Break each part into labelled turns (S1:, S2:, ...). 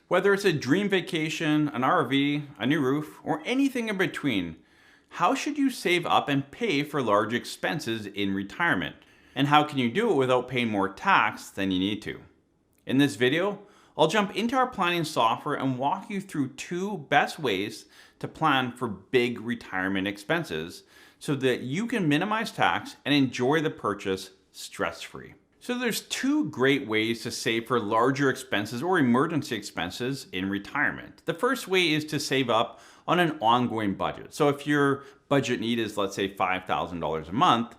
S1: Whether it's a dream vacation, an RV, a new roof, or anything in between, how should you save up and pay for large expenses in retirement? And how can you do it without paying more tax than you need to? In this video, I'll jump into our planning software and walk you through two best ways to plan for big retirement expenses so that you can minimize tax and enjoy the purchase stress-free. So there's two great ways to save for larger expenses or emergency expenses in retirement. The first way is to save up on an ongoing budget. So if your budget need is, let's say, $5,000 a month,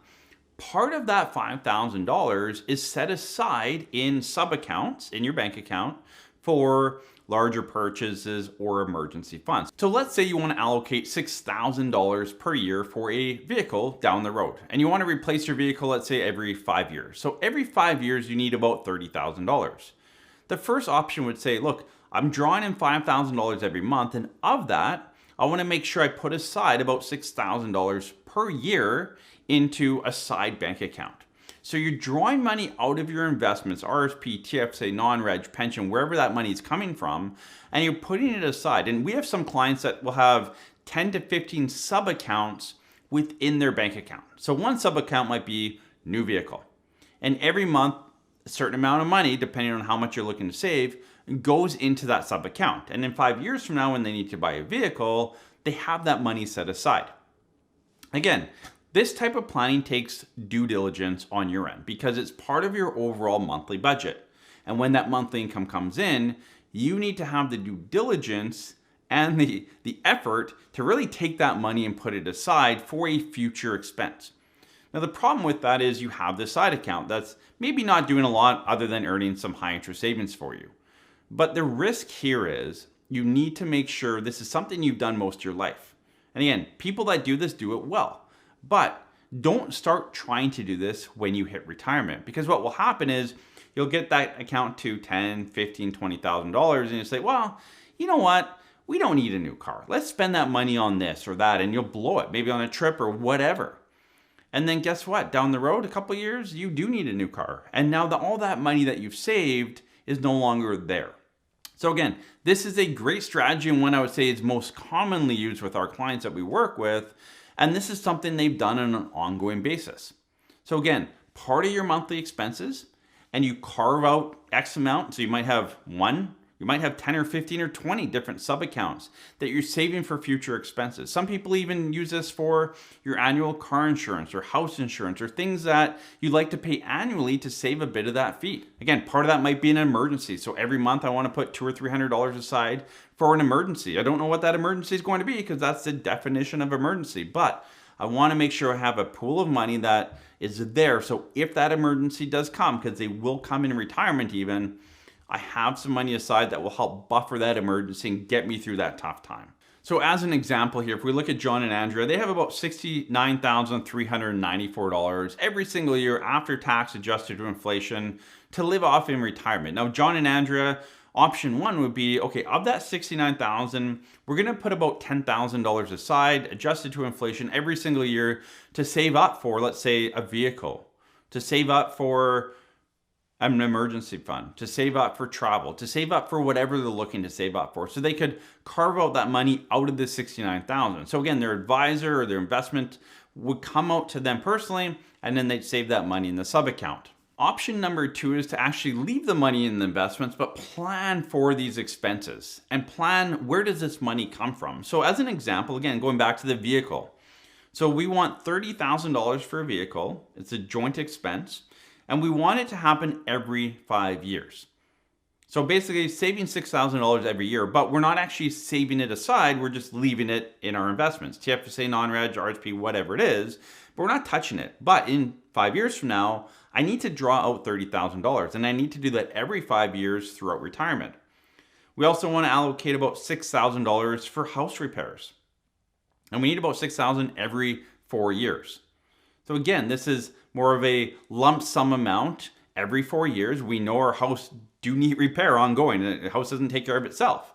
S1: part of that $5,000 is set aside in sub-accounts in your bank account for larger purchases or emergency funds. So let's say you want to allocate $6,000 per year for a vehicle down the road, and you want to replace your vehicle, let's say every 5 years. So every 5 years, you need about $30,000. The first option would say, look, I'm drawing in $5,000 every month, and of that, I want to make sure I put aside about $6,000 per year into a side bank account. So you're drawing money out of your investments, RSP, TFSA, non-reg, pension, wherever that money is coming from, and you're putting it aside. And we have some clients that will have 10 to 15 sub-accounts within their bank account. So one sub-account might be new vehicle. And every month, a certain amount of money, depending on how much you're looking to save, goes into that sub-account. And in 5 years from now, when they need to buy a vehicle, they have that money set aside. Again, this type of planning takes due diligence on your end because it's part of your overall monthly budget. And when that monthly income comes in, you need to have the due diligence and the effort to really take that money and put it aside for a future expense. Now, the problem with that is you have this side account that's maybe not doing a lot other than earning some high interest savings for you. But the risk here is you need to make sure this is something you've done most of your life. And again, people that do this do it well. But don't start trying to do this when you hit retirement, because what will happen is you'll get that account to $10,000, $15,000, $20,000 and you say, well, you know what? We don't need a new car. Let's spend that money on this or that, and you'll blow it, maybe on a trip or whatever. And then guess what? Down the road, a couple of years, you do need a new car. And now all that money that you've saved is no longer there. So again, this is a great strategy and one I would say is most commonly used with our clients that we work with. And this is something they've done on an ongoing basis. So again, part of your monthly expenses, and you carve out X amount. So you might have 10 or 15 or 20 different sub-accounts that you're saving for future expenses. Some people even use this for your annual car insurance or house insurance or things that you like to pay annually to save a bit of that fee. Again, part of that might be an emergency. So every month I want to put $200 or $300 aside for an emergency. I don't know what that emergency is going to be because that's the definition of emergency, but I want to make sure I have a pool of money that is there. So if that emergency does come, because they will come in retirement even, I have some money aside that will help buffer that emergency and get me through that tough time. So as an example here, if we look at John and Andrea, they have about $69,394 every single year after tax adjusted to inflation to live off in retirement. Now, John and Andrea, option one would be, okay, of that $69,000, we're going to put about $10,000 aside, adjusted to inflation every single year to save up for, let's say, a vehicle, to save up for an emergency fund, to save up for travel, to save up for whatever they're looking to save up for. So they could carve out that money out of the $69,000. So again, their advisor or their investment would come out to them personally, and then they'd save that money in the sub-account. Option number two is to actually leave the money in the investments, but plan for these expenses and plan where does this money come from. So as an example, again, going back to the vehicle. So we want $30,000 for a vehicle. It's a joint expense. And we want it to happen every 5 years. So basically saving $6,000 every year, but we're not actually saving it aside. We're just leaving it in our investments, TFSA, non-reg, RSP, whatever it is, but we're not touching it. But in 5 years from now, I need to draw out $30,000 and I need to do that every 5 years throughout retirement. We also want to allocate about $6,000 for house repairs. And we need about $6,000 every 4 years. So again, this is more of a lump sum amount every 4 years. We know our house do need repair ongoing. The house doesn't take care of itself.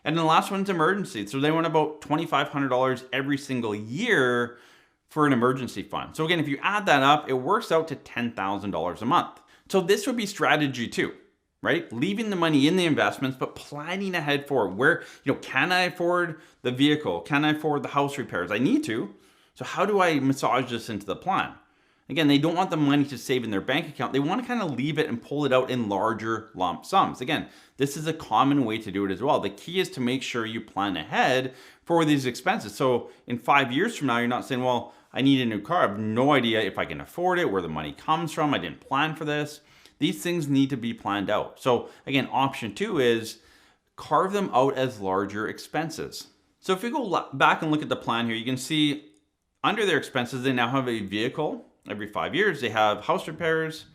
S1: And then the last one's emergency. So they want about $2,500 every single year for an emergency fund. So again, if you add that up, it works out to $10,000 a month. So this would be strategy two. right? Leaving the money in the investments, but planning ahead for it. Where, can I afford the vehicle? Can I afford the house repairs? I need to. So how do I massage this into the plan? Again, they don't want the money to save in their bank account. They want to kind of leave it and pull it out in larger lump sums. Again, this is a common way to do it as well. The key is to make sure you plan ahead for these expenses. So in 5 years from now, you're not saying, well, I need a new car. I have no idea if I can afford it, where the money comes from. I didn't plan for this. These things need to be planned out. So again, option 2 is carve them out as larger expenses. So if we go back and look at the plan here, you can see under their expenses, they now have a vehicle. Every 5 years, they have house repairs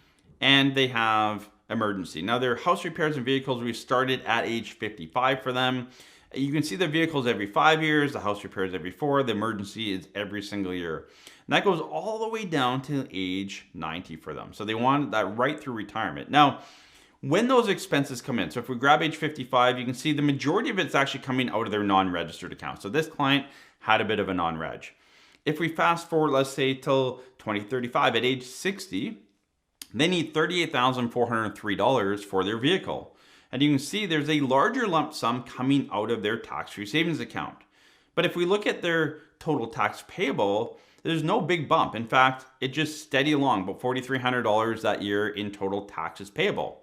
S1: and they have emergency. Now, their house repairs and vehicles, we started at age 55 for them. You can see the vehicles every 5 years, the house repairs every 4, the emergency is every single year. And that goes all the way down to age 90 for them. So they want that right through retirement. Now, when those expenses come in, so if we grab age 55, you can see the majority of it's actually coming out of their non-registered account. So this client had a bit of a non-reg. If we fast forward, let's say till 2035, at age 60, they need $38,403 for their vehicle. And you can see there's a larger lump sum coming out of their tax-free savings account. But if we look at their total tax payable, there's no big bump. In fact, it just steady along, about $4,300 that year in total taxes payable.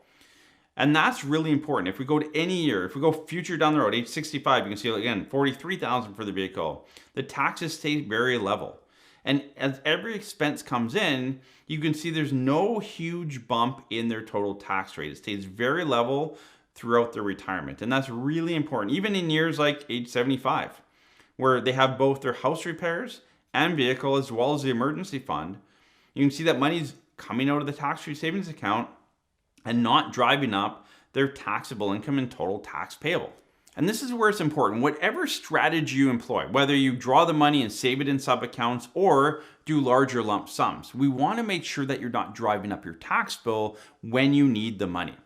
S1: And that's really important. If we go to any year, if we go future down the road, age 65, you can see again, $43,000 for the vehicle. The taxes stay very level. And as every expense comes in, you can see there's no huge bump in their total tax rate. It stays very level throughout their retirement. And that's really important, even in years like age 75, where they have both their house repairs and vehicle as well as the emergency fund. You can see that money's coming out of the tax-free savings account and not driving up their taxable income and total tax payable. And this is where it's important. Whatever strategy you employ, whether you draw the money and save it in sub-accounts or do larger lump sums, we want to make sure that you're not driving up your tax bill when you need the money.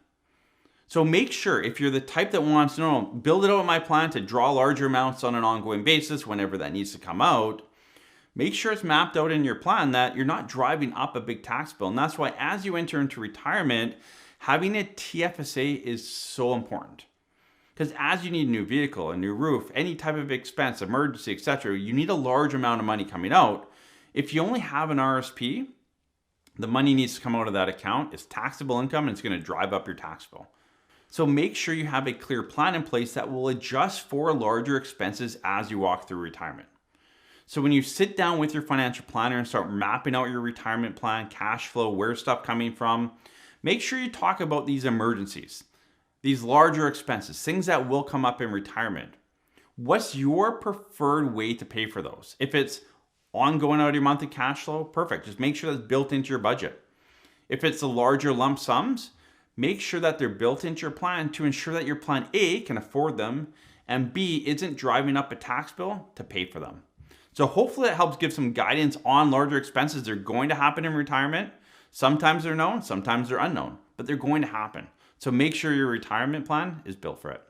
S1: So make sure, if you're the type that wants to build it out in my plan to draw larger amounts on an ongoing basis whenever that needs to come out, make sure it's mapped out in your plan that you're not driving up a big tax bill. And that's why as you enter into retirement, having a TFSA is so important. Because as you need a new vehicle, a new roof, any type of expense, emergency, etc., you need a large amount of money coming out. If you only have an RSP, the money needs to come out of that account. It's taxable income and it's going to drive up your tax bill. So make sure you have a clear plan in place that will adjust for larger expenses as you walk through retirement. So when you sit down with your financial planner and start mapping out your retirement plan, cash flow, where's stuff coming from, make sure you talk about these emergencies, these larger expenses, things that will come up in retirement. What's your preferred way to pay for those? If it's ongoing out of your monthly cash flow, perfect. Just make sure that's built into your budget. If it's the larger lump sums, make sure that they're built into your plan to ensure that your plan A can afford them and B isn't driving up a tax bill to pay for them. So hopefully that helps give some guidance on larger expenses. They're going to happen in retirement. Sometimes they're known, sometimes they're unknown, but they're going to happen. So make sure your retirement plan is built for it.